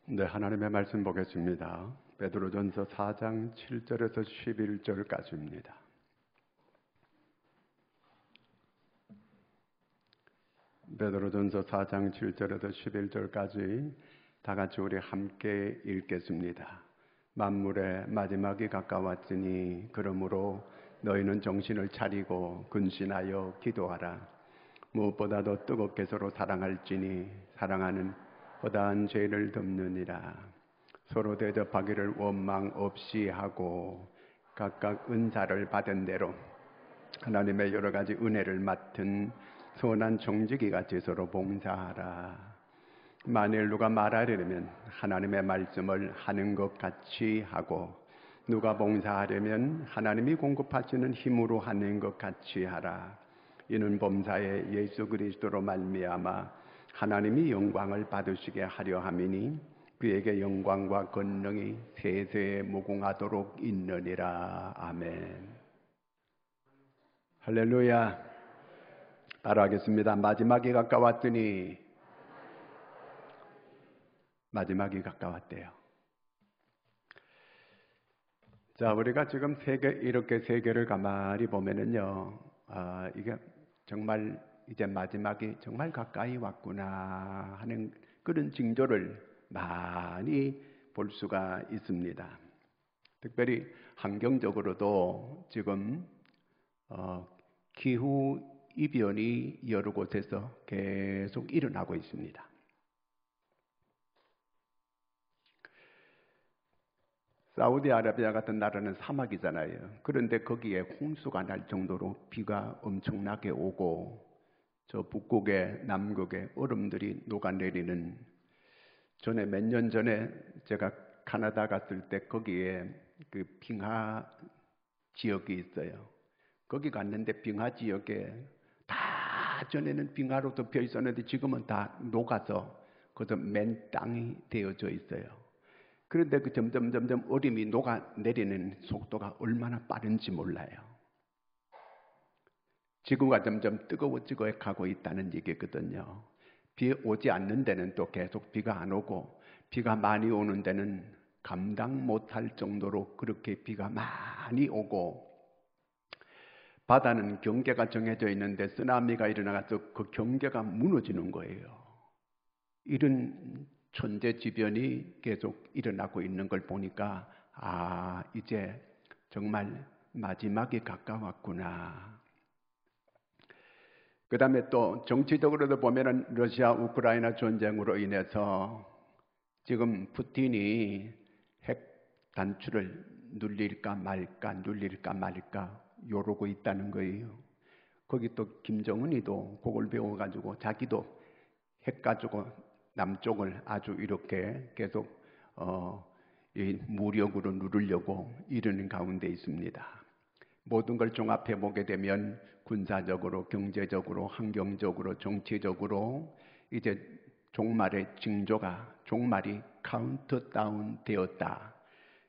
네, 하나님의 말씀 보겠습니다. 베드로전서 4장 7절에서 11절까지입니다. 베드로전서 4장 7절에서 11절까지 다 같이 우리 함께 읽겠습니다. 만물의 마지막이 가까웠으니 그러므로 너희는 정신을 차리고 근신하여 기도하라. 무엇보다도 뜨겁게 서로 사랑할지니 사랑하는 허다한 죄를 덮느니라. 서로 대접하기를 원망 없이 하고 각각 은사를 받은 대로 하나님의 여러 가지 은혜를 맡은 선한 청지기 같이 서로 봉사하라. 만일 누가 말하려면 하나님의 말씀을 하는 것 같이 하고 누가 봉사하려면 하나님이 공급하시는 힘으로 하는 것 같이 하라. 이는 범사에 예수 그리스도로 말미암아 하나님이 영광을 받으시게 하려 함이니 그에게 영광과 권능이 세세에 무궁하도록 있느니라. 아멘. 할렐루야. 따라하겠습니다. 마지막이 가까웠더니 마지막이 가까웠대요. 자, 우리가 지금 이렇게 세계를 가만히 보면은요, 이게 정말 이제 마지막이 정말 가까이 왔구나 하는 그런 징조를 많이 볼 수가 있습니다. 특별히 환경적으로도 지금 기후 이변이 여러 곳에서 계속 일어나고 있습니다. 사우디아라비아 같은 나라는 사막이잖아요. 그런데 거기에 홍수가 날 정도로 비가 엄청나게 오고 저 북극에 남극에 얼음들이 녹아내리는, 전에 몇 년 전에 제가 캐나다 갔을 때 거기에 그 빙하 지역이 있어요. 거기 갔는데 빙하 지역에 다 전에는 빙하로 덮여 있었는데 지금은 다 녹아서 그저 맨 땅이 되어져 있어요. 그런데 그 점점 얼음이 녹아내리는 속도가 얼마나 빠른지 몰라요. 지구가 점점 뜨거워지고 가고 있다는 얘기거든요. 비 오지 않는 데는 또 계속 비가 안 오고, 비가 많이 오는 데는 감당 못할 정도로 그렇게 비가 많이 오고, 바다는 경계가 정해져 있는데 쓰나미가 일어나서 그 경계가 무너지는 거예요. 이런 천재지변이 계속 일어나고 있는 걸 보니까 이제 정말 마지막이 가까웠구나. 그 다음에 또 정치적으로도 보면은 러시아 우크라이나 전쟁으로 인해서 지금 푸틴이 핵 단추를 눌릴까 말까 요러고 있다는 거예요. 거기 또 김정은이도 그걸 배워가지고 자기도 핵 가지고 남쪽을 아주 이렇게 계속 이 무력으로 누르려고 이러는 가운데 있습니다. 모든 걸 종합해 보게 되면 군사적으로, 경제적으로, 환경적으로, 정치적으로 이제 종말의 종말이 카운트다운 되었다,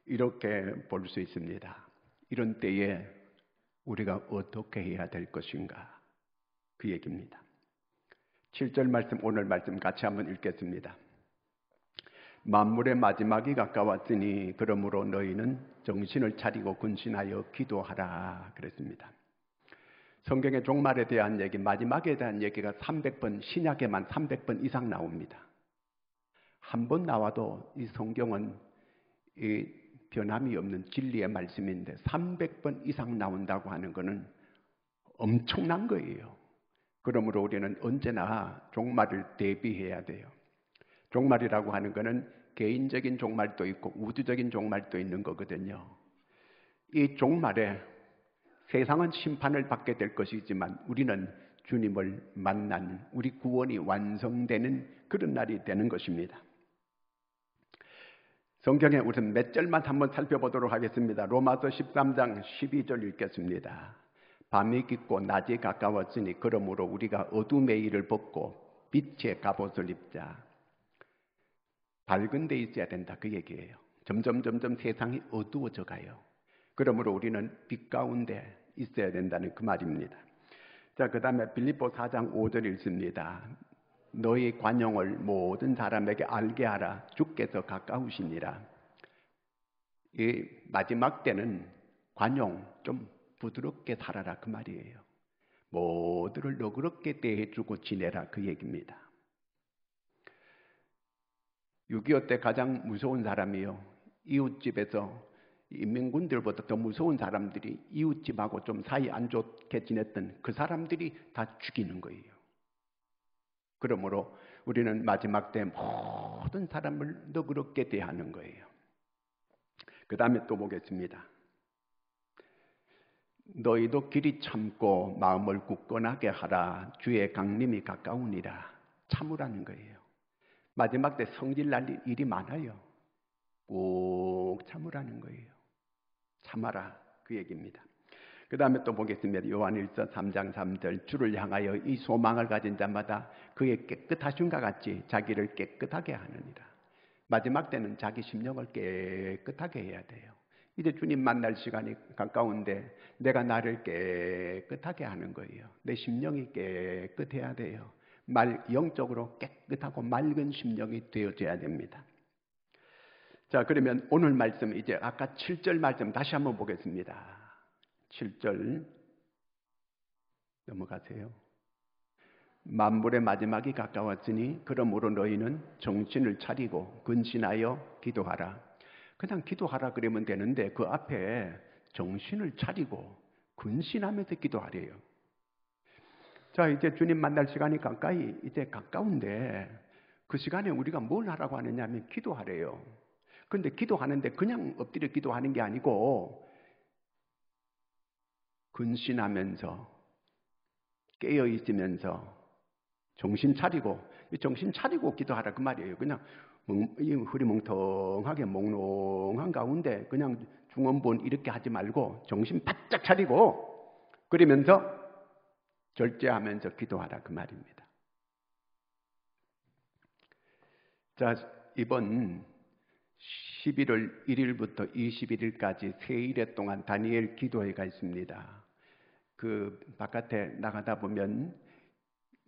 이렇게 볼 수 있습니다. 이런 때에 우리가 어떻게 해야 될 것인가, 그 얘기입니다. 7절 말씀, 오늘 말씀 같이 한번 읽겠습니다. 만물의 마지막이 가까웠으니 그러므로 너희는 정신을 차리고 근신하여 기도하라 그랬습니다. 성경의 종말에 대한 얘기, 마지막에 대한 얘기가 300번, 신약에만 300번 이상 나옵니다. 한 번 나와도 이 성경은 이 변함이 없는 진리의 말씀인데 300번 이상 나온다고 하는 것은 엄청난 거예요. 그러므로 우리는 언제나 종말을 대비해야 돼요. 종말이라고 하는 것은 개인적인 종말도 있고 우주적인 종말도 있는 거거든요. 이 종말에 세상은 심판을 받게 될 것이지만 우리는 주님을 만나는, 우리 구원이 완성되는 그런 날이 되는 것입니다. 성경에 우선 몇 절만 한번 살펴보도록 하겠습니다. 로마서 13장 12절 읽겠습니다. 밤이 깊고 낮이 가까웠으니 그러므로 우리가 어둠의 일을 벗고 빛의 갑옷을 입자. 밝은 데 있어야 된다, 그 얘기예요. 점점 세상이 어두워져 가요. 그러므로 우리는 빛 가운데 있어야 된다는 그 말입니다. 자, 그 다음에 빌립보 4장 5절 읽습니다. 너희 관용을 모든 사람에게 알게 하라. 주께서 가까우시니라. 이 마지막 때는 관용 좀 부드럽게 살아라 그 말이에요. 모두를 너그럽게 대해주고 지내라 그 얘기입니다. 6.25 때 가장 무서운 사람이요, 이웃집에서 인민군들보다 더 무서운 사람들이 이웃집하고 좀 사이 안 좋게 지냈던 그 사람들이 다 죽이는 거예요. 그러므로 우리는 마지막 때 모든 사람을 너그럽게 대하는 거예요. 그 다음에 또 보겠습니다. 너희도 길이 참고 마음을 굳건하게 하라. 주의 강림이 가까우니라. 참으라는 거예요. 마지막 때 성질 날 일이 많아요. 꼭 참으라는 거예요. 참아라 그 얘기입니다. 그 다음에 또 보겠습니다. 요한일서 3장 3절 주를 향하여 이 소망을 가진 자마다 그의 깨끗하심과 같이 자기를 깨끗하게 하느니라. 마지막 때는 자기 심령을 깨끗하게 해야 돼요. 이제 주님 만날 시간이 가까운데 내가 나를 깨끗하게 하는 거예요. 내 심령이 깨끗해야 돼요. 영적으로 깨끗하고 맑은 심령이 되어져야 됩니다. 자, 그러면 오늘 말씀 이제 아까 7절 말씀 다시 한번 보겠습니다. 7절 넘어가세요. 만물의 마지막이 가까웠으니 그러므로 너희는 정신을 차리고 근신하여 기도하라. 그냥 기도하라 그러면 되는데 그 앞에 정신을 차리고 근신하면서 기도하래요. 자, 이제 주님 만날 시간이 이제 가까운데 그 시간에 우리가 뭘 하라고 하느냐 하면 기도하래요. 그런데 기도하는데 그냥 엎드려 기도하는 게 아니고 근신하면서 깨어 있으면서 정신 차리고 기도하라 그 말이에요. 그냥 흐리멍텅하게 몽롱한 가운데 그냥 중언부언 이렇게 하지 말고 정신 바짝 차리고 그러면서 절제하면서 기도하라 그 말입니다. 자, 이번 11월 1일부터 21일까지 3일에 동안 다니엘 기도회가 있습니다. 그 바깥에 나가다 보면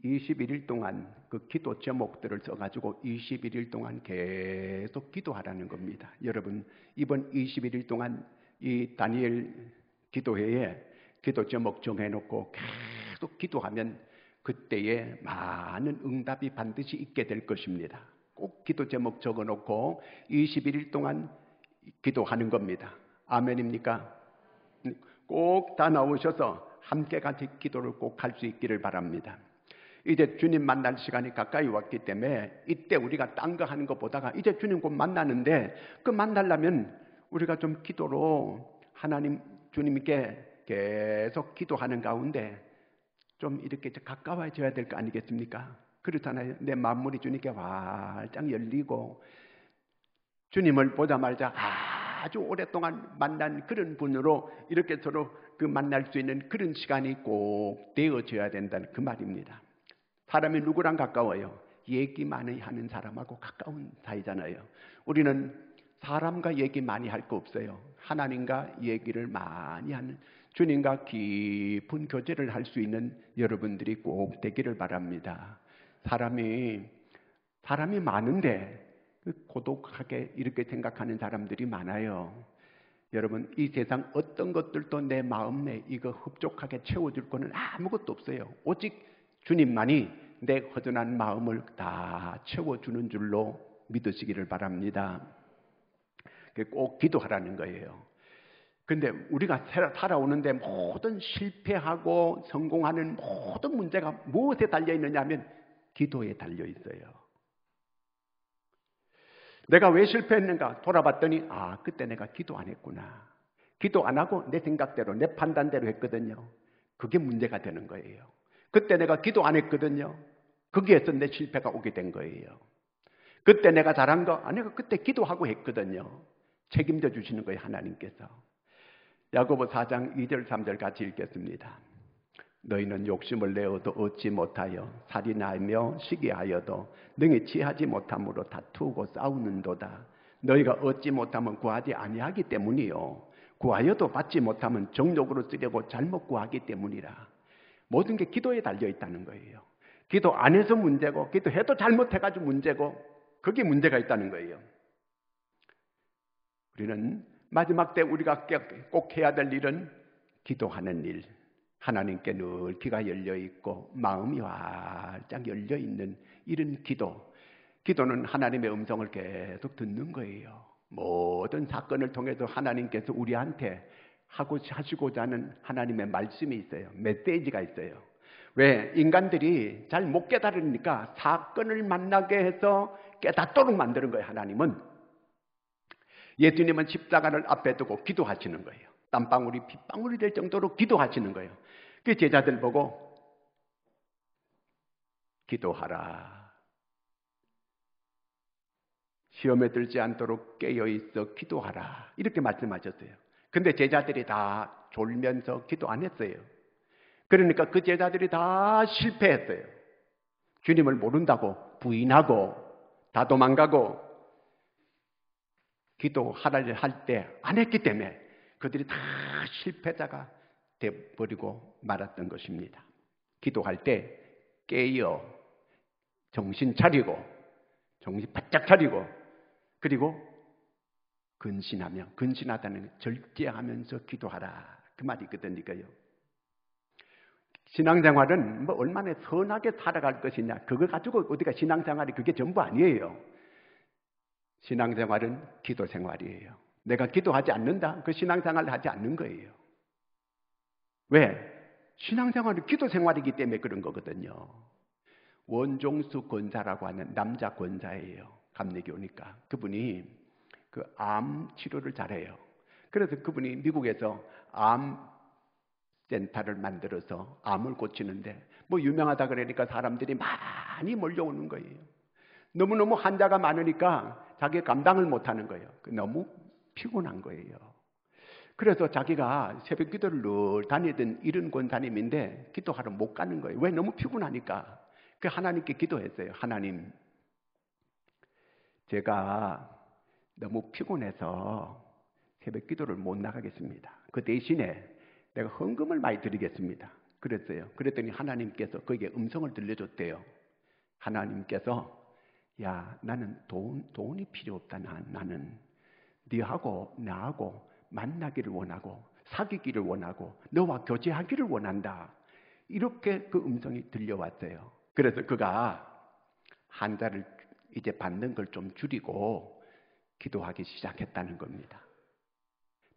21일 동안 그 기도 제목들을 써가지고 21일 동안 계속 기도하라는 겁니다. 여러분, 이번 21일 동안 이 다니엘 기도회에 기도 제목 정해놓고 계속 기도하면 그때에 많은 응답이 반드시 있게 될 것입니다. 꼭 기도 제목 적어놓고 21일 동안 기도하는 겁니다. 아멘입니까? 꼭 다 나오셔서 함께 같이 기도를 꼭 할 수 있기를 바랍니다. 이제 주님 만날 시간이 가까이 왔기 때문에 이때 우리가 딴 거 하는 것보다가 이제 주님 곧 만나는데 그 만나려면 우리가 좀 기도로 주님께 계속 기도하는 가운데 좀 이렇게 가까워져야 될 거 아니겠습니까? 그렇잖아요. 내 만물이 주님께 활짝 열리고 주님을 보자마자 아주 오랫동안 만난 그런 분으로 이렇게 서로 그 만날 수 있는 그런 시간이 꼭 되어져야 된다는 그 말입니다. 사람이 누구랑 가까워요? 얘기 많이 하는 사람하고 가까운 사이잖아요. 우리는 사람과 얘기 많이 할 거 없어요. 하나님과 얘기를 많이 하는, 주님과 깊은 교제를 할 수 있는 여러분들이 꼭 되기를 바랍니다. 사람이 많은데 고독하게 이렇게 생각하는 사람들이 많아요. 여러분, 이 세상 어떤 것들도 내 마음에 이거 흡족하게 채워줄 거는 아무것도 없어요. 오직 주님만이 내 허전한 마음을 다 채워주는 줄로 믿으시기를 바랍니다. 꼭 기도하라는 거예요. 근데 우리가 살아오는데 모든 실패하고 성공하는 모든 문제가 무엇에 달려있느냐 하면 기도에 달려있어요. 내가 왜 실패했는가 돌아봤더니 그때 내가 기도 안 했구나. 기도 안 하고 내 생각대로 내 판단대로 했거든요. 그게 문제가 되는 거예요. 그때 내가 기도 안 했거든요. 거기에서 내 실패가 오게 된 거예요. 그때 내가 잘한 거 내가 그때 기도하고 했거든요. 책임져 주시는 거예요, 하나님께서. 야고보 4장 2절 3절 같이 읽겠습니다. 너희는 욕심을 내어도 얻지 못하여 살인하며 시기하여도 능히 취하지 못함으로 다투고 싸우는도다. 너희가 얻지 못하면 구하지 아니하기 때문이요 구하여도 받지 못하면 정욕으로 쓰려고 잘못 구하기 때문이라. 모든 게 기도에 달려 있다는 거예요. 기도 안 해서 문제고 기도해도 잘못해가지고 문제고 그게 문제가 있다는 거예요. 우리는 마지막 때 우리가 꼭 해야 될 일은 기도하는 일. 하나님께 늘 귀가 열려 있고 마음이 활짝 열려 있는 이런 기도. 기도는 하나님의 음성을 계속 듣는 거예요. 모든 사건을 통해서 하나님께서 우리한테 하시고자 하는 하나님의 말씀이 있어요. 메시지가 있어요. 왜? 인간들이 잘 못 깨달으니까 사건을 만나게 해서 깨닫도록 만드는 거예요. 하나님은. 예수님은 십자가를 앞에 두고 기도하시는 거예요. 땀방울이 핏방울이 될 정도로 기도하시는 거예요. 그 제자들 보고 기도하라. 시험에 들지 않도록 깨어있어 기도하라. 이렇게 말씀하셨어요. 근데 제자들이 다 졸면서 기도 안 했어요. 그러니까 그 제자들이 다 실패했어요. 주님을 모른다고 부인하고 다 도망가고 기도하라 할 때 안 했기 때문에 그들이 다 실패자가 되어버리고 말았던 것입니다. 기도할 때 깨어 정신 차리고 정신 바짝 차리고 그리고 근신하며 근신하다는 절제하면서 기도하라 그 말이 있거든요. 신앙생활은 뭐 얼마나 선하게 살아갈 것이냐 그거 가지고 어디가 신앙생활이 그게 전부 아니에요. 신앙생활은 기도생활이에요. 내가 기도하지 않는다? 그 신앙생활을 하지 않는 거예요. 왜? 신앙생활은 기도생활이기 때문에 그런 거거든요. 원종수 권사라고 하는 남자 권사예요. 감리교니까. 그분이 그 암 치료를 잘해요. 그래서 그분이 미국에서 암 센터를 만들어서 암을 고치는데 뭐 유명하다 그러니까 사람들이 많이 몰려오는 거예요. 너무너무 환자가 많으니까 자기가 감당을 못하는 거예요. 너무 피곤한 거예요. 그래서 자기가 새벽 기도를 늘 다니던 이런 권사님인데 기도하러 못 가는 거예요. 왜? 너무 피곤하니까. 그 하나님께 기도했어요. 하나님, 제가 너무 피곤해서 새벽 기도를 못 나가겠습니다. 그 대신에 내가 헌금을 많이 드리겠습니다. 그랬어요. 그랬더니 하나님께서 거기에 음성을 들려줬대요. 하나님께서 야, 나는 돈이 필요 없다. 나는 네하고 나하고 만나기를 원하고 사귀기를 원하고 너와 교제하기를 원한다. 이렇게 그 음성이 들려왔어요. 그래서 그가 환자를 이제 받는 걸 좀 줄이고 기도하기 시작했다는 겁니다.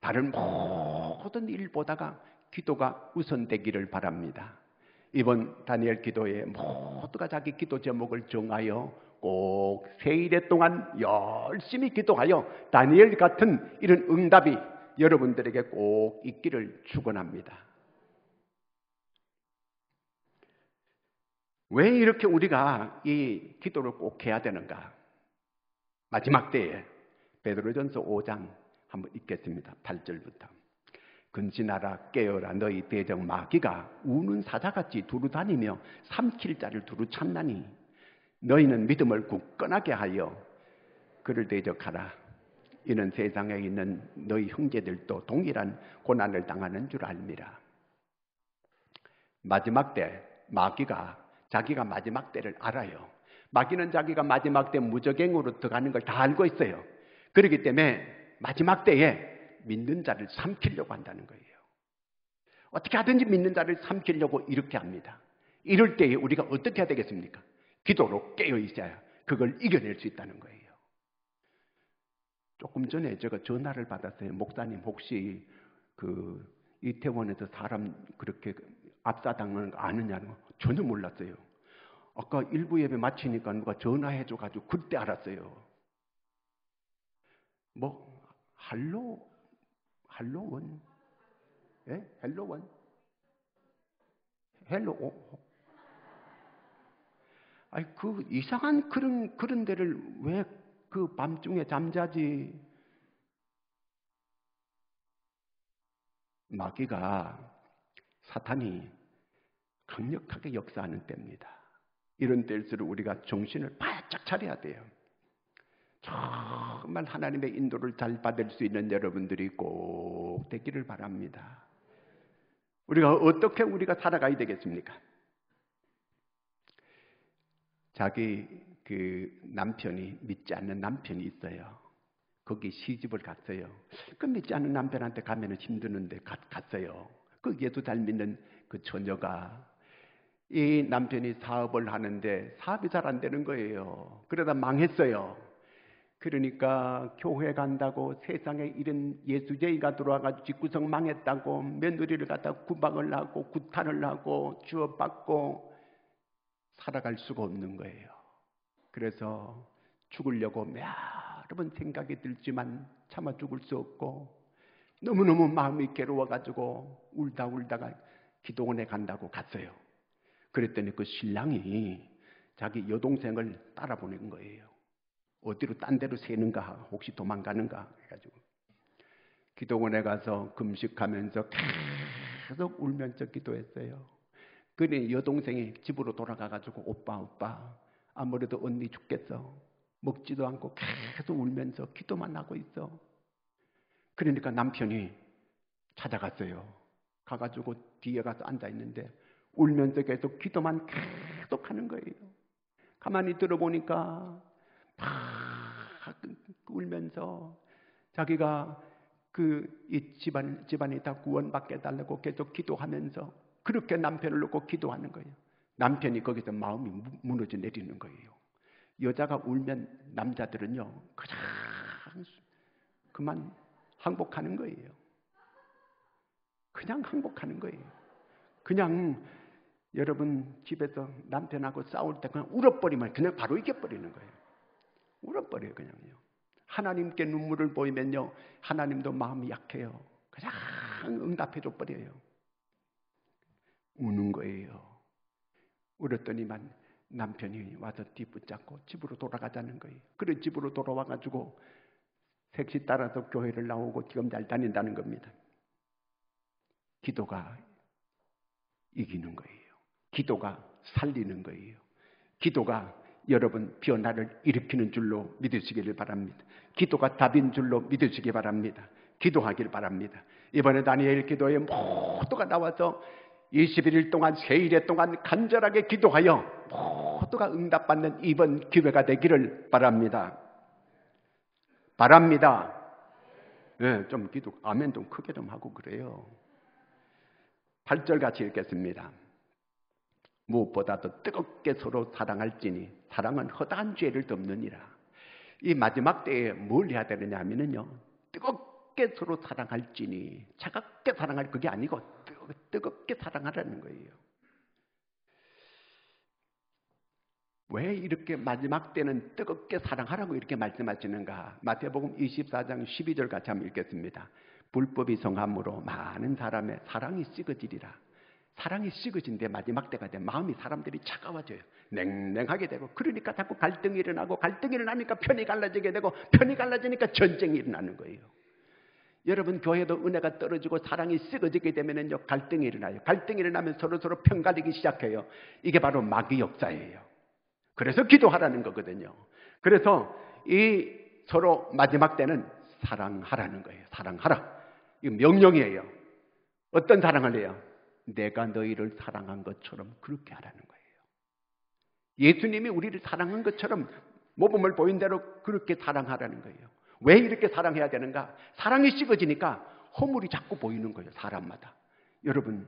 다른 모든 일보다가 기도가 우선되기를 바랍니다. 이번 다니엘 기도에 모두가 자기 기도 제목을 정하여 꼭 세일에 동안 열심히 기도하여 다니엘 같은 이런 응답이 여러분들에게 꼭 있기를 축원합니다. 왜 이렇게 우리가 이 기도를 꼭 해야 되는가? 마지막 때에 베드로전서 5장 한번 읽겠습니다. 8절부터. 근신하라 깨어라 너희 대적 마귀가 우는 사자같이 두루 다니며 삼킬 자를 두루 찾나니 너희는 믿음을 굳건하게 하여 그를 대적하라. 이는 세상에 있는 너희 형제들도 동일한 고난을 당하는 줄 알미라. 마지막 때 마귀가 자기가 마지막 때를 알아요. 마귀는 자기가 마지막 때 무적행으로 들어가는 걸 다 알고 있어요. 그렇기 때문에 마지막 때에 믿는 자를 삼키려고 한다는 거예요. 어떻게 하든지 믿는 자를 삼키려고 이렇게 합니다. 이럴 때에 우리가 어떻게 해야 되겠습니까? 기도로 깨어 있어야 그걸 이겨낼 수 있다는 거예요. 조금 전에 제가 전화를 받았어요. 목사님 혹시 그 이태원에서 사람 그렇게 압사당하는 거 아느냐는 전혀 몰랐어요. 아까 일부 예배 마치니까 누가 전화해줘가지고 그때 알았어요. 뭐 할로원? 예? 헬로원? 아니 그 이상한 그런 데를 왜 그 밤중에 잠자지? 마귀가 사탄이 강력하게 역사하는 때입니다. 이런 때일수록 우리가 정신을 바짝 차려야 돼요. 정말 하나님의 인도를 잘 받을 수 있는 여러분들이 꼭 되기를 바랍니다. 우리가 어떻게 우리가 살아가야 되겠습니까? 자기 그 남편이 믿지 않는 남편이 있어요. 거기 시집을 갔어요. 그 믿지 않는 남편한테 가면은 힘드는데 갔어요. 그 예수 잘 믿는 그 처녀가 이 남편이 사업을 하는데 사업이 잘 안 되는 거예요. 그러다 망했어요. 그러니까 교회 간다고 세상에 이런 예수제의가 들어와가지고 집구석 망했다고 며느리를 갖다 구박을 하고 구탄을 하고 주업받고 살아갈 수가 없는 거예요. 그래서 죽으려고 여러 번 생각이 들지만 차마 죽을 수 없고 너무너무 마음이 괴로워가지고 울다가 기도원에 간다고 갔어요. 그랬더니 그 신랑이 자기 여동생을 따라보낸 거예요. 어디로 딴 데로 새는가, 혹시 도망가는가 해가지고 기도원에 가서 금식하면서 계속 울면서 기도했어요. 그러니 여동생이 집으로 돌아가가지고 오빠 아무래도 언니 죽겠어. 먹지도 않고 계속 울면서 기도만 하고 있어. 그러니까 남편이 찾아갔어요. 가가지고 뒤에 가서 앉아있는데 울면서 계속 기도만 계속 하는 거예요. 가만히 들어보니까 막 울면서 자기가 이 집안이 다 구원받게 해달라고 계속 기도하면서 그렇게 남편을 놓고 기도하는 거예요. 남편이 거기서 마음이 무너져 내리는 거예요. 여자가 울면 남자들은요 그만 항복하는 거예요. 그냥 항복하는 거예요. 그냥 여러분 집에서 남편하고 싸울 때 그냥 울어버리면 그냥 바로 이겨버리는 거예요. 울어버려요 그냥요. 하나님께 눈물을 보이면요 하나님도 마음이 약해요. 그냥 응답해줘 버려요. 우는 거예요. 울었더니만 남편이 와서 뒤붙잡고 집으로 돌아가자는 거예요. 그래 집으로 돌아와가지고 셋이 따라서 교회를 나오고 지금 잘 다닌다는 겁니다. 기도가 이기는 거예요. 기도가 살리는 거예요. 기도가 여러분 변화를 일으키는 줄로 믿으시기를 바랍니다. 기도가 답인 줄로 믿으시기 바랍니다. 기도하길 바랍니다. 이번에 다니엘 기도에 모두가 나와서 21일 동안 세일에 동안 간절하게 기도하여 모두가 응답받는 이번 기회가 되기를 바랍니다. 바랍니다. 네, 좀 기도 아멘 좀 크게 좀 하고 그래요. 8절 같이 읽겠습니다. 무엇보다도 뜨겁게 서로 사랑할지니 사랑은 허다한 죄를 덮느니라. 이 마지막 때에 뭘 해야 되느냐 하면요 뜨겁게 서로 사랑할지니 차갑게 사랑할 그게 아니고 뜨겁게 사랑하라는 거예요. 왜 이렇게 마지막 때는 뜨겁게 사랑하라고 이렇게 말씀하시는가? 마태복음 24장 12절 같이 한번 읽겠습니다. 불법이 성함으로 많은 사람의 사랑이 식어지리라. 사랑이 식어진데 마지막 때가 되면 마음이 사람들이 차가워져요. 냉랭하게 되고 그러니까 자꾸 갈등이 일어나고 갈등이 일어나니까 편이 갈라지게 되고 편이 갈라지니까 전쟁이 일어나는 거예요. 여러분 교회도 은혜가 떨어지고 사랑이 식어지게 되면은요 갈등이 일어나요. 갈등이 일어나면 서로 편가르기 시작해요. 이게 바로 마귀 역사예요. 그래서 기도하라는 거거든요. 그래서 이 서로 마지막 때는 사랑하라는 거예요. 사랑하라. 이거 명령이에요. 어떤 사랑을 해요? 내가 너희를 사랑한 것처럼 그렇게 하라는 거예요. 예수님이 우리를 사랑한 것처럼 모범을 보인 대로 그렇게 사랑하라는 거예요. 왜 이렇게 사랑해야 되는가? 사랑이 식어지니까 허물이 자꾸 보이는 거예요. 사람마다. 여러분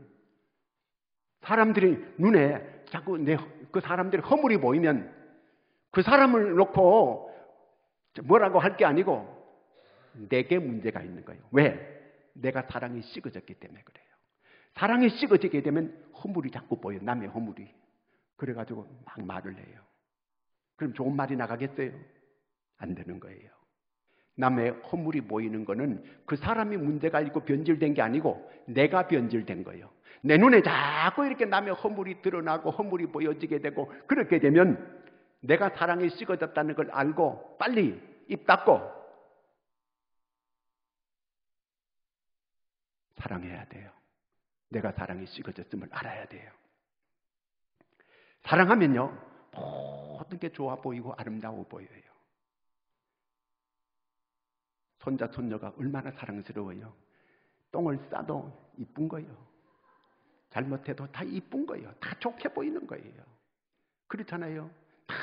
사람들이 눈에 자꾸 그 사람들이 허물이 보이면 그 사람을 놓고 뭐라고 할 게 아니고 내게 문제가 있는 거예요. 왜? 내가 사랑이 식어졌기 때문에 그래요. 사랑이 식어지게 되면 허물이 자꾸 보여요. 남의 허물이. 그래가지고 막 말을 해요. 그럼 좋은 말이 나가겠어요? 안 되는 거예요. 남의 허물이 보이는 거는 그 사람이 문제가 있고 변질된 게 아니고 내가 변질된 거예요. 내 눈에 자꾸 이렇게 남의 허물이 드러나고 허물이 보여지게 되고 그렇게 되면 내가 사랑이 식어졌다는 걸 알고 빨리 입 닫고 사랑해야 돼요. 내가 사랑이 식어졌음을 알아야 돼요. 사랑하면요 모든 게 좋아 보이고 아름다워 보여요. 손자 손녀가 얼마나 사랑스러워요. 똥을 싸도 이쁜 거예요. 잘못해도 다 이쁜 거예요. 다 좋게 보이는 거예요. 그렇잖아요. 다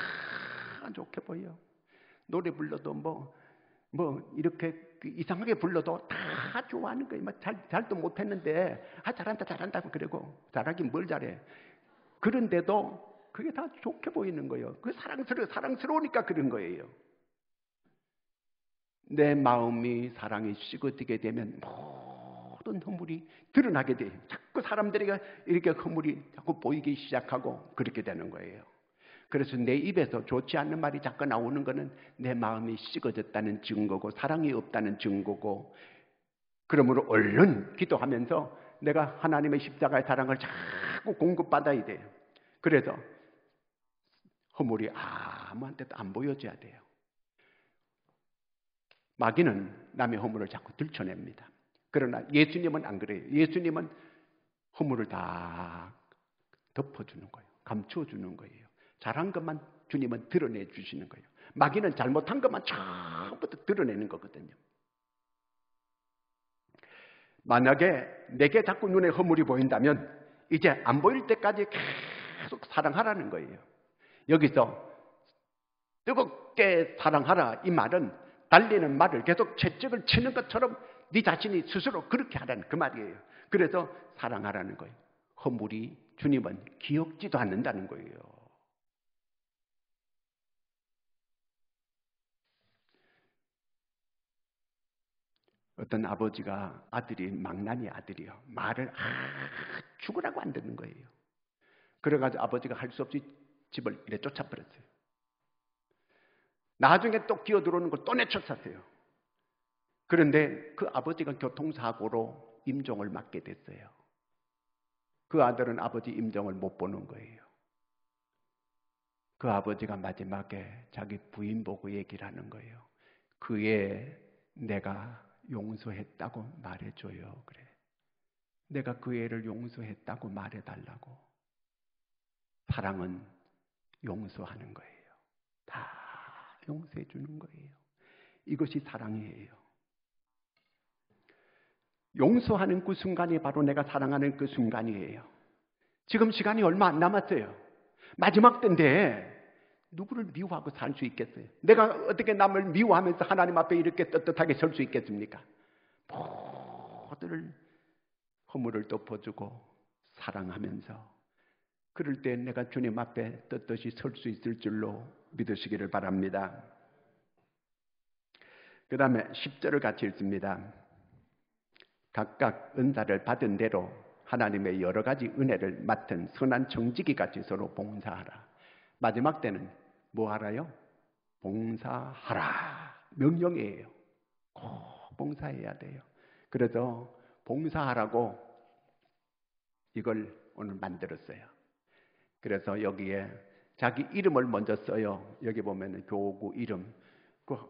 좋게 보여. 노래 불러도 이렇게 이상하게 불러도 다 좋아하는 거예요. 잘도 못했는데 잘한다고 그러고, 잘하긴 뭘 잘해. 그런데도 그게 다 좋게 보이는 거예요. 그 사랑스러우니까 그런 거예요. 내 마음이 사랑이 식어지게 되면 모든 허물이 드러나게 돼요. 자꾸 사람들에게 이렇게 허물이 자꾸 보이기 시작하고 그렇게 되는 거예요. 그래서 내 입에서 좋지 않는 말이 자꾸 나오는 거는 내 마음이 식어졌다는 증거고, 사랑이 없다는 증거고, 그러므로 얼른 기도하면서 내가 하나님의 십자가의 사랑을 자꾸 공급받아야 돼요. 그래서 허물이 아무한테도 안 보여줘야 돼요. 마귀는 남의 허물을 자꾸 들춰냅니다. 그러나 예수님은 안 그래요. 예수님은 허물을 다 덮어주는 거예요. 감춰주는 거예요. 잘한 것만 주님은 드러내 주시는 거예요. 마귀는 잘못한 것만 처음부터 드러내는 거거든요. 만약에 내게 자꾸 눈에 허물이 보인다면 이제 안 보일 때까지 계속 사랑하라는 거예요. 여기서 뜨겁게 사랑하라, 이 말은 달리는 말을 계속 채찍을 치는 것처럼 네 자신이 스스로 그렇게 하라는 그 말이에요. 그래서 사랑하라는 거예요. 허물이 주님은 기억지도 않는다는 거예요. 어떤 아버지가 아들이, 망나니 아들이요, 말을 죽으라고 안 듣는 거예요. 그래가지고 아버지가 할 수 없이 집을 이래 쫓아버렸어요. 나중에 또 기어들어오는 걸 또 내쫓았어요. 그런데 그 아버지가 교통사고로 임종을 맞게 됐어요. 그 아들은 아버지 임종을 못 보는 거예요. 그 아버지가 마지막에 자기 부인 보고 얘기를 하는 거예요. 그 애 내가 용서했다고 말해줘요. 그래. 내가 그 애를 용서했다고 말해달라고. 사랑은 용서하는 거예요. 다 용서해 주는 거예요. 이것이 사랑이에요. 용서하는 그 순간이 바로 내가 사랑하는 그 순간이에요. 지금 시간이 얼마 안 남았어요. 마지막 때인데 누구를 미워하고 살 수 있겠어요? 내가 어떻게 남을 미워하면서 하나님 앞에 이렇게 떳떳하게 설 수 있겠습니까? 모두를 허물을 덮어주고 사랑하면서, 그럴 때 내가 주님 앞에 떳떳이 설 수 있을 줄로 믿으시기를 바랍니다. 그 다음에 10절을 같이 읽습니다. 각각 은사를 받은 대로 하나님의 여러 가지 은혜를 맡은 선한 청지기 같이 서로 봉사하라. 마지막 때는 뭐 하라요? 봉사하라. 명령이에요. 꼭 봉사해야 돼요. 그래서 봉사하라고 이걸 오늘 만들었어요. 그래서 여기에 자기 이름을 먼저 써요. 여기 보면 교구 이름.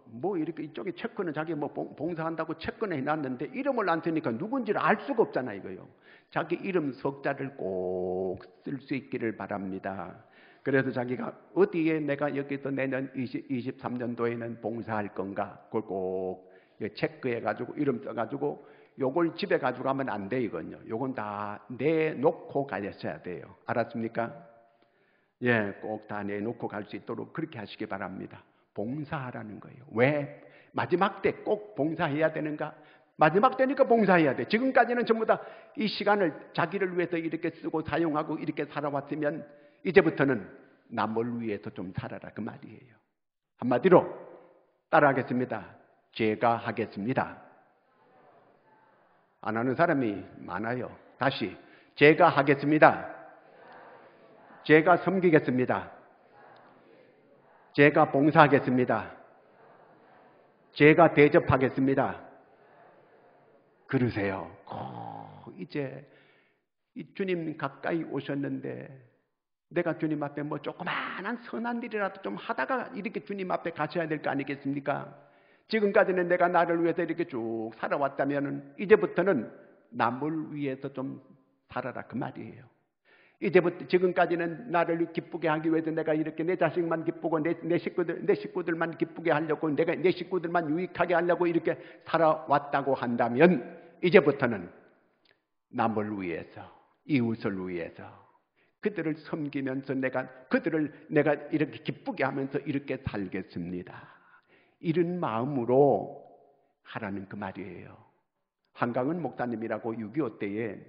뭐 이렇게 이쪽에 체크는 자기 뭐 봉사한다고 체크는 해놨는데 이름을 안 쓰니까 누군지를 알 수가 없잖아요, 이거요. 자기 이름 석자를 꼭 쓸 수 있기를 바랍니다. 그래서 자기가 어디에 내가 여기서 내년 23년도에는 봉사할 건가, 그걸 꼭 체크해가지고 이름 써가지고 요걸 집에 가지고 가면 안 돼, 이건요. 요건 다 내놓고 가셔야 돼요. 알았습니까? 예, 꼭 다 내놓고 갈 수 있도록 그렇게 하시기 바랍니다. 봉사하라는 거예요. 왜? 마지막 때 꼭 봉사해야 되는가? 마지막 때니까 봉사해야 돼. 지금까지는 전부 다 이 시간을 자기를 위해서 이렇게 쓰고 사용하고 이렇게 살아왔으면 이제부터는 남을 위해서 좀 살아라, 그 말이에요. 한마디로 따라하겠습니다. 제가 하겠습니다. 안 하는 사람이 많아요. 다시, 제가 하겠습니다. 제가 섬기겠습니다. 제가 봉사하겠습니다. 제가 대접하겠습니다. 그러세요. 이제 이 주님 가까이 오셨는데 내가 주님 앞에 뭐 조그마한 선한 일이라도 좀 하다가 이렇게 주님 앞에 가셔야 될 거 아니겠습니까? 지금까지는 내가 나를 위해서 이렇게 쭉 살아왔다면 이제부터는 남을 위해서 좀 살아라, 그 말이에요. 이제부터 지금까지는 나를 기쁘게 하기 위해서 내가 이렇게 내 자식만 기쁘고 내 식구들만 기쁘게 하려고, 내가 내 식구들만 유익하게 하려고 이렇게 살아왔다고 한다면 이제부터는 남을 위해서, 이웃을 위해서, 그들을 섬기면서 그들을 내가 이렇게 기쁘게 하면서 이렇게 살겠습니다. 이런 마음으로 하라는 그 말이에요. 한강은 목사님이라고 6.25 때에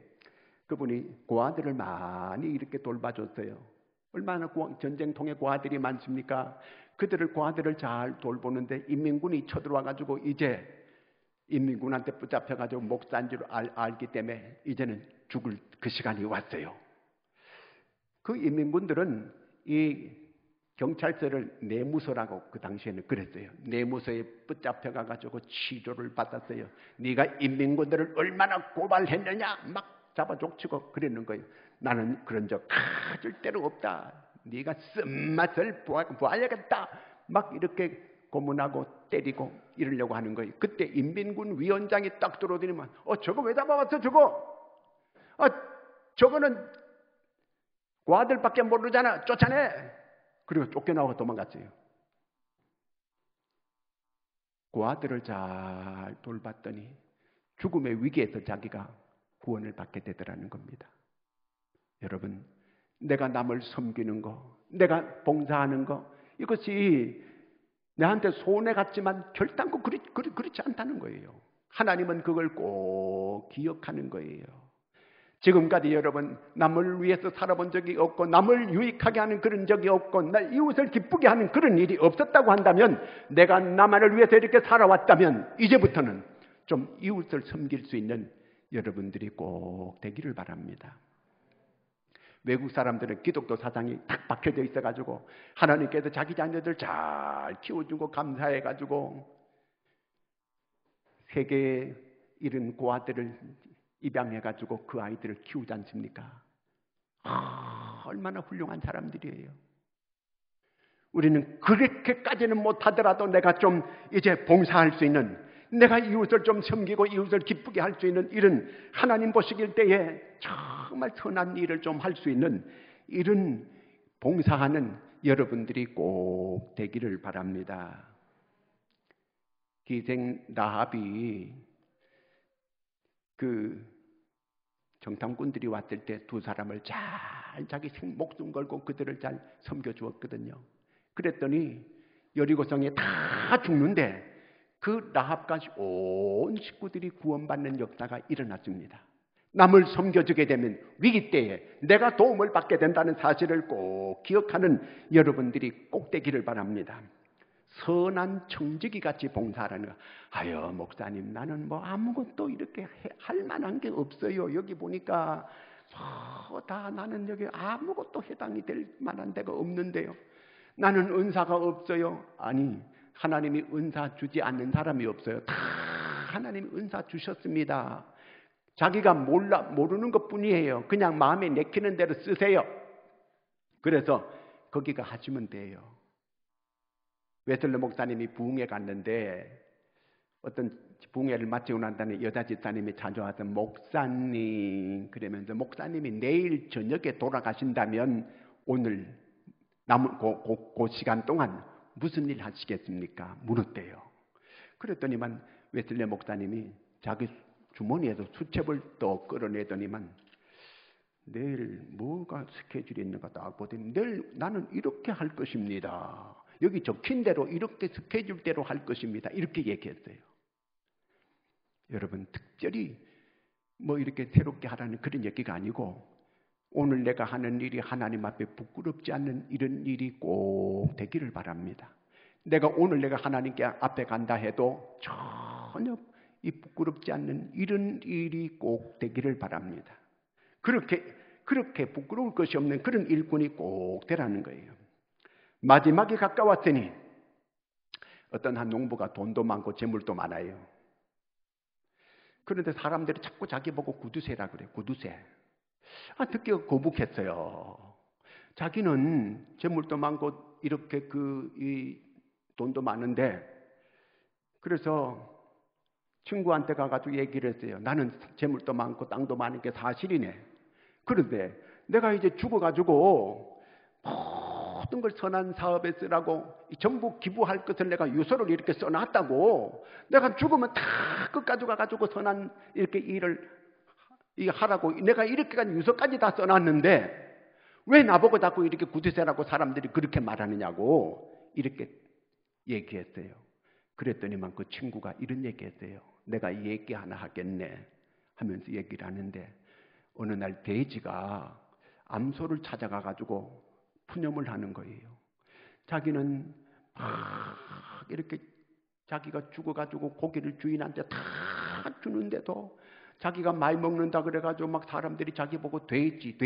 그분이 고아들을 많이 이렇게 돌봐줬어요. 얼마나 전쟁통에 고아들이 많습니까? 고아들을 잘 돌보는데 인민군이 쳐들어와가지고 이제 인민군한테 붙잡혀가지고 목사인 줄 알기 때문에 이제는 죽을 그 시간이 왔어요. 그 인민군들은 이 경찰서를 내무서라고 그 당시에는 그랬어요. 내무서에 붙잡혀가지고 치료를 받았어요. 네가 인민군들을 얼마나 고발했느냐 막 잡아 족치고 그러는 거예요. 나는 그런 적 가질 대로 없다. 네가 쓴맛을 보아야겠다. 막 이렇게 고문하고 때리고 이러려고 하는 거예요. 그때 인민군 위원장이 딱 들어오더니만 저거 왜 잡아왔어 저거? 저거는 고아들밖에 모르잖아. 쫓아내. 그리고 쫓겨나고 도망갔어요. 고아들을 잘 돌봤더니 죽음의 위기에서 자기가 구원을 받게 되더라는 겁니다. 여러분, 내가 남을 섬기는 거, 내가 봉사하는 거, 이것이 내한테 손해 같지만 결단코 그렇지 않다는 거예요. 하나님은 그걸 꼭 기억하는 거예요. 지금까지 여러분 남을 위해서 살아본 적이 없고 남을 유익하게 하는 그런 적이 없고 나 이웃을 기쁘게 하는 그런 일이 없었다고 한다면, 내가 나만을 위해서 이렇게 살아왔다면 이제부터는 좀 이웃을 섬길 수 있는 여러분들이 꼭 되기를 바랍니다. 외국 사람들은 기독교 사상이 딱 박혀져 있어가지고 하나님께서 자기 자녀들 잘 키워주고 감사해가지고 세계에 이른 고아들을 입양해가지고 그 아이들을 키우지 않습니까? 얼마나 훌륭한 사람들이에요. 우리는 그렇게까지는 못하더라도 내가 좀 이제 봉사할 수 있는, 내가 이웃을 좀 섬기고 이웃을 기쁘게 할 수 있는 이런 하나님 보시길 때에 정말 선한 일을 좀 할 수 있는 이런 봉사하는 여러분들이 꼭 되기를 바랍니다. 기생 라합이 그 정탐꾼들이 왔을 때 두 사람을 잘 자기 목숨 걸고 그들을 잘 섬겨주었거든요. 그랬더니 여리고성에 다 죽는데 그 라합과 온 식구들이 구원받는 역사가 일어났습니다. 남을 섬겨주게 되면 위기 때에 내가 도움을 받게 된다는 사실을 꼭 기억하는 여러분들이 꼭 되기를 바랍니다. 선한 청지기 같이 봉사하라는 거. 아유 목사님, 나는 뭐 아무것도 이렇게 할 만한 게 없어요. 여기 보니까 다 나는 여기 아무것도 해당이 될 만한 데가 없는데요. 나는 은사가 없어요. 아니, 하나님이 은사 주지 않는 사람이 없어요. 다 하나님이 은사 주셨습니다. 자기가 모르는 것뿐이에요. 그냥 마음에 내키는 대로 쓰세요. 그래서 거기가 하시면 돼요. 웨슬리 목사님이 부흥회 갔는데 어떤 부흥회를 마치고 난 다음에 여자 집사님이 찾아와서 목사님, 그러면서 목사님이 내일 저녁에 돌아가신다면 오늘 남은 그 시간 동안 무슨 일 하시겠습니까? 물었대요. 그랬더니만 웨슬리 목사님이 자기 주머니에서 수첩을 또 끌어내더니만 내일 뭐가 스케줄이 있는가 딱 보더니 내일 나는 이렇게 할 것입니다. 여기 적힌 대로 이렇게 스케줄대로 할 것입니다. 이렇게 얘기했어요. 여러분, 특별히 뭐 이렇게 새롭게 하라는 그런 얘기가 아니고 오늘 내가 하는 일이 하나님 앞에 부끄럽지 않는 이런 일이 꼭 되기를 바랍니다. 내가 하나님께 앞에 간다 해도 전혀 이 부끄럽지 않는 이런 일이 꼭 되기를 바랍니다. 그렇게 부끄러울 것이 없는 그런 일꾼이 꼭 되라는 거예요. 마지막이 가까웠으니 어떤 한 농부가 돈도 많고 재물도 많아요. 그런데 사람들이 자꾸 자기 보고 구두쇠라 그래요. 구두쇠. 듣기가 거북했어요. 자기는 재물도 많고 이렇게 이 돈도 많은데, 그래서 친구한테 가가지고 얘기를 했어요. 나는 재물도 많고 땅도 많은 게 사실이네. 그런데 내가 이제 죽어가지고 모든 걸 선한 사업에 쓰라고 전부 기부할 것을 내가 유서를 이렇게 써놨다고. 내가 죽으면 다 끝까지 가가지고 선한 이렇게 일을 하라고 내가 이렇게까지 유서까지 다 써놨는데 왜 나보고 자꾸 이렇게 구두쇠라고 사람들이 그렇게 말하느냐고 이렇게 얘기했어요. 그랬더니만 그 친구가 이런 얘기했어요. 내가 얘기 하나 하겠네 하면서 얘기를 하는데 어느 날 돼지가 암소를 찾아가가지고 푸념을 하는 거예요. 자기는 막 이렇게 자기가 죽어가지고 고기를 주인한테 다 주는데도 자기가 많이 먹는다 그래가지고 막 사람들이 자기 보고 돼지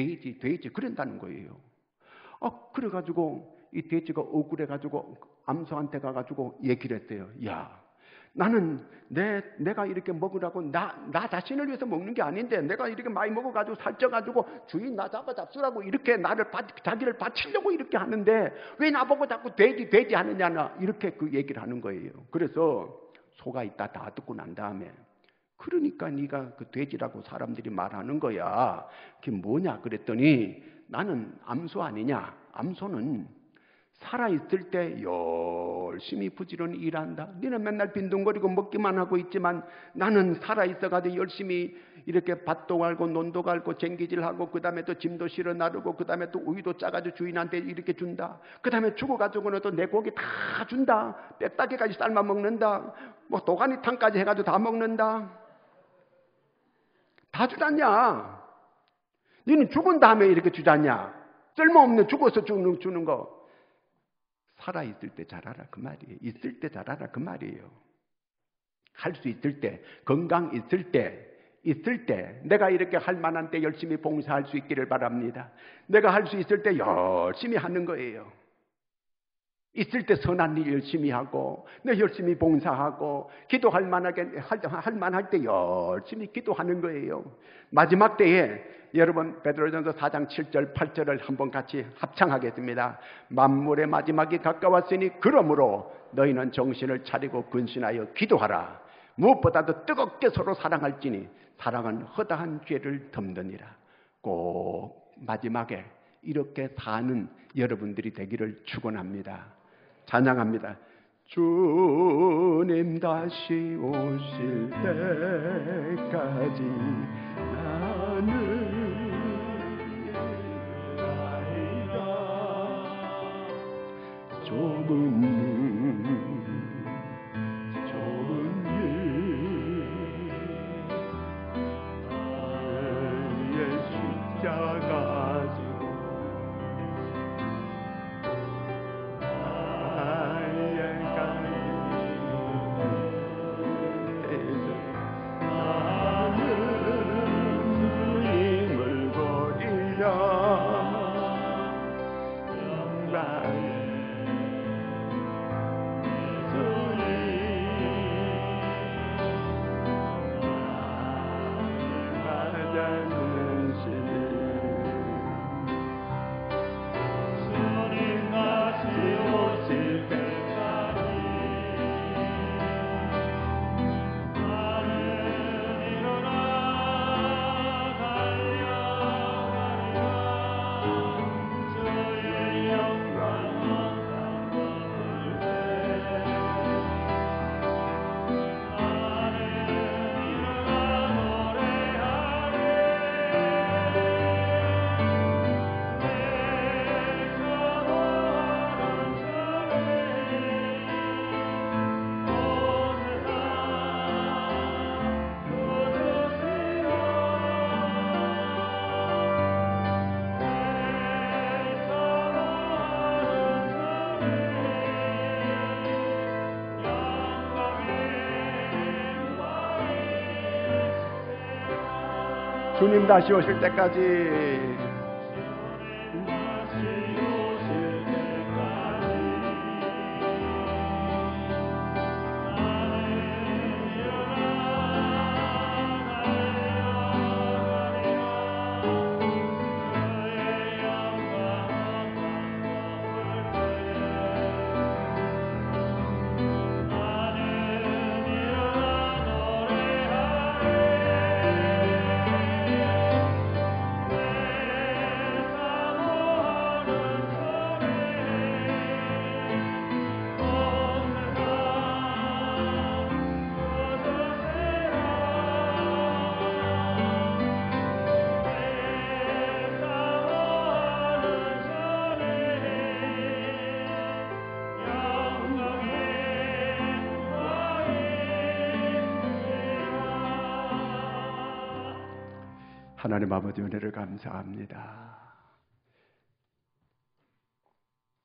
그런다는 거예요. 그래가지고 이 돼지가 억울해가지고 암소한테 가가지고 얘기를 했어요. 야, 나는 내가 이렇게 먹으라고 나 자신을 위해서 먹는 게 아닌데 내가 이렇게 많이 먹어가지고 살쪄가지고 주인 나 잡수라고 이렇게 자기를 바치려고 이렇게 하는데 왜 나보고 자꾸 돼지 하느냐 이렇게 그 얘기를 하는 거예요. 그래서 소가 있다 다 듣고 난 다음에 그러니까 네가 그 돼지라고 사람들이 말하는 거야. 그게 뭐냐 그랬더니 나는 암소 아니냐. 암소는 살아있을 때 열심히 부지런히 일한다. 너는 맨날 빈둥거리고 먹기만 하고 있지만 나는 살아있어가지고 열심히 이렇게 밭도 갈고 논도 갈고 쟁기질하고 그 다음에 또 짐도 실어 나르고 그 다음에 또 우유도 짜가지고 주인한테 이렇게 준다. 그 다음에 죽어가지고는 또 내 고기 다 준다. 뼈다귀까지 삶아 먹는다. 뭐 도가니탕까지 해가지고 다 먹는다. 다 주잖냐. 너는 죽은 다음에 이렇게 주잖냐. 쓸모없는 죽어서 주는 거. 살아있을 때 잘하라 그 말이에요. 있을 때 잘하라 그 말이에요. 할 수 있을 때, 건강 있을 때 내가 이렇게 할 만한 때 열심히 봉사할 수 있기를 바랍니다. 내가 할 수 있을 때 열심히 하는 거예요. 있을 때 선한 일 열심히 하고 내 열심히 봉사하고 기도할 만할 때 열심히 기도하는 거예요. 마지막 때에 여러분 베드로전서 4장 7절 8절을 한번 같이 합창하겠습니다. 만물의 마지막이 가까웠으니 그러므로 너희는 정신을 차리고 근신하여 기도하라. 무엇보다도 뜨겁게 서로 사랑할지니 사랑은 허다한 죄를 덮느니라. 꼭 마지막에 이렇게 사는 여러분들이 되기를 축원합니다. 찬양합니다. 주님 다시 오실 때까지 나는 좁은 길 십자가 지고 주님 다시 오실 때까지 하나님 아버지 은혜를 감사합니다.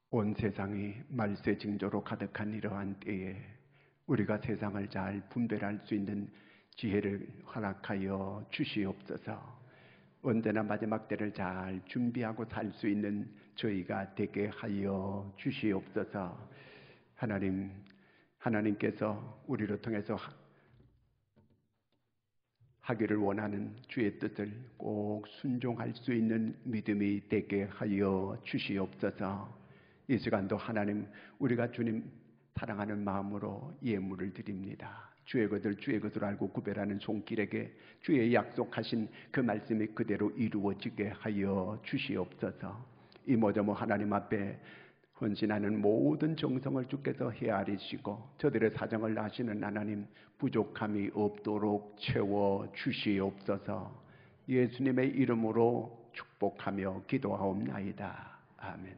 온 세상이 말세 징조로 가득한 이러한 때에 우리가 세상을 잘 분별할 수 있는 지혜를 허락하여 주시옵소서. 언제나 마지막 때를 잘 준비하고 살 수 있는 저희가 되게 하여 주시옵소서. 하나님께서 우리를 통해서 하기를 원하는 주의 뜻을 꼭 순종할 수 있는 믿음이 되게 하여 주시옵소서. 이 시간도 하나님, 우리가 주님 사랑하는 마음으로 예물을 드립니다. 주의 것을 주의 것으로 알고 구별하는 손길에게 주의 약속하신 그 말씀이 그대로 이루어지게 하여 주시옵소서. 이모저모 하나님 앞에 헌신하는 모든 정성을 주께서 헤아리시고 저들의 사정을 아시는 하나님, 부족함이 없도록 채워 주시옵소서. 예수님의 이름으로 축복하며 기도하옵나이다. 아멘.